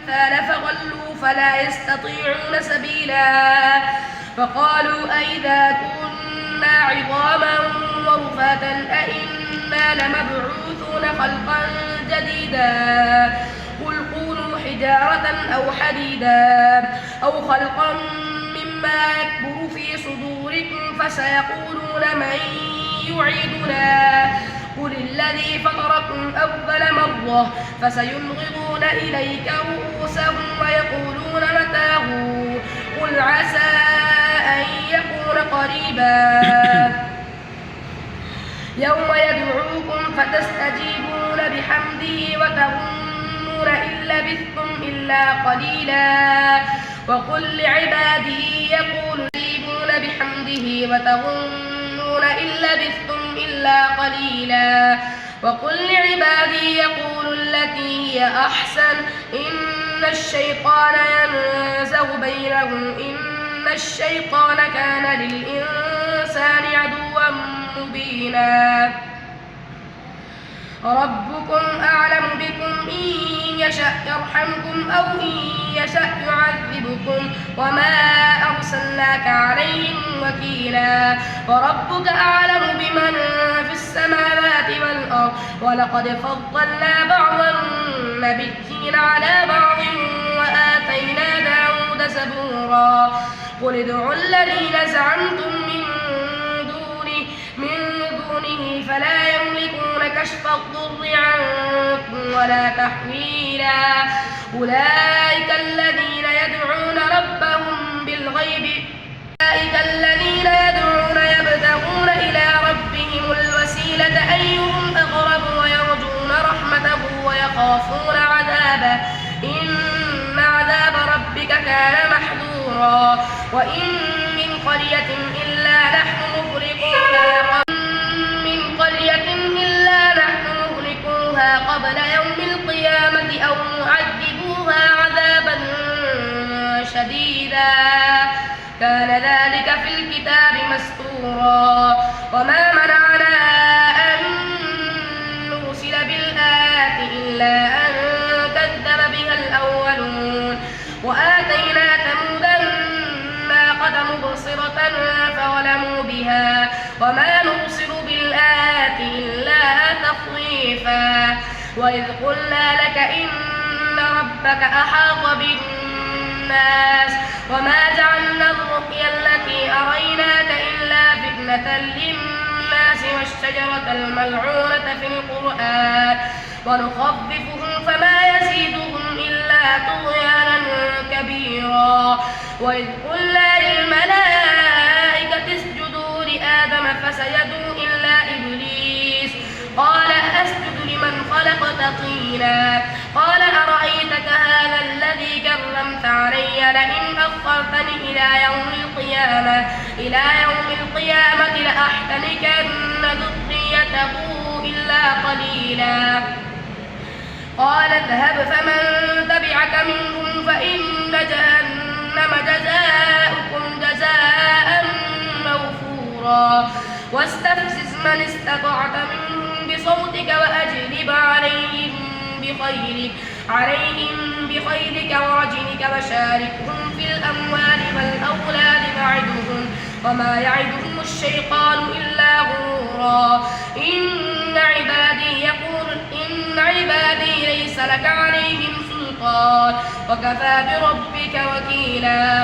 فغلوا فلا يستطيعون سبيلا فقالوا أئذا كنا عظاما ورفاتا أئنا لمبعوثون خلقا جديدا قل كونوا حجارة أو حديدا أو خلقا مما يكبر في صدوركم فسيقولون من يعيدنا قل الذي فطركم أول مرة فسينغضون إليك رؤوسهم ويقولون متاه قل عسى أن يكون قريبا يوم يدعوكم فتستجيبون بحمده وتظنون إن لبثتم إلا قليلا وقل لعبادي يقولوا يستجيبون بحمده وتظنون إن لبثتم إلا قليلا وقل لعبادي يقولوا التي هي أحسن إن الشيطان ينزغ بينهم إن الشيطان كان للإنسان عدوا مبينا ربكم أعلم بكم إن يشأ يرحمكم أو إن يشأ يعذبكم وما أرسلناك عليهم وكيلا وربك أعلم بمن في السماوات والأرض ولقد فضلنا بعض النبيين على بعض وآتينا داود زبورا قل ادعوا الذين زعمتم من دونه فلا يملكون كشف الضر عنكم ولا تحويلا أولئك الذين يدعون ربهم بالغيب يبتغون إلى ربهم الوسيلة أيهم أقرب ويرجون رحمته ويخافون عذابه إن عذاب ربك كان محذورا وإن من قرية إلا نحن مهلكوها قبل يوم القيامة أو معذبوها عذابا شديدا كان ذلك في الكتاب مسطورا وما منعنا أن نرسل بالآيات إلا أن كذب بها الأولون وآتينا ثمود الناقة مبصرة فظلموا بها وما نرسل بالآيات إلا تخويفا وإذ قلنا لك إن ربك أحاط بالناس وما جعلنا الرؤيا التي أريناك إلا فتنة للناس والشجرة الملعونة في القرآن ونخففهم فما يزيدهم إلا طغيانا كبيرا وإذ قلنا للملائكة اسجدوا لآدم فسجدوا إلا إبليس قال أسجد لمن خلقت طينا قال أرأيتك هذا الذي كرمت علي لئن أخرتني إلى يوم القيامة لأحتنكن ذريته إلا قليلا قال اذهب فمن تبعك منهم فإن جهنم جزاؤكم جزاء موفورا واستفزز من استطعت منهم بصوتك وأجلب عليهم بخيلك ورجلك وشاركهم في الأموال والأولاد وما يعدهم الشيطان إلا غرورا إن عبادي ليس لك عليهم سلطان وكفى بربك وكيلا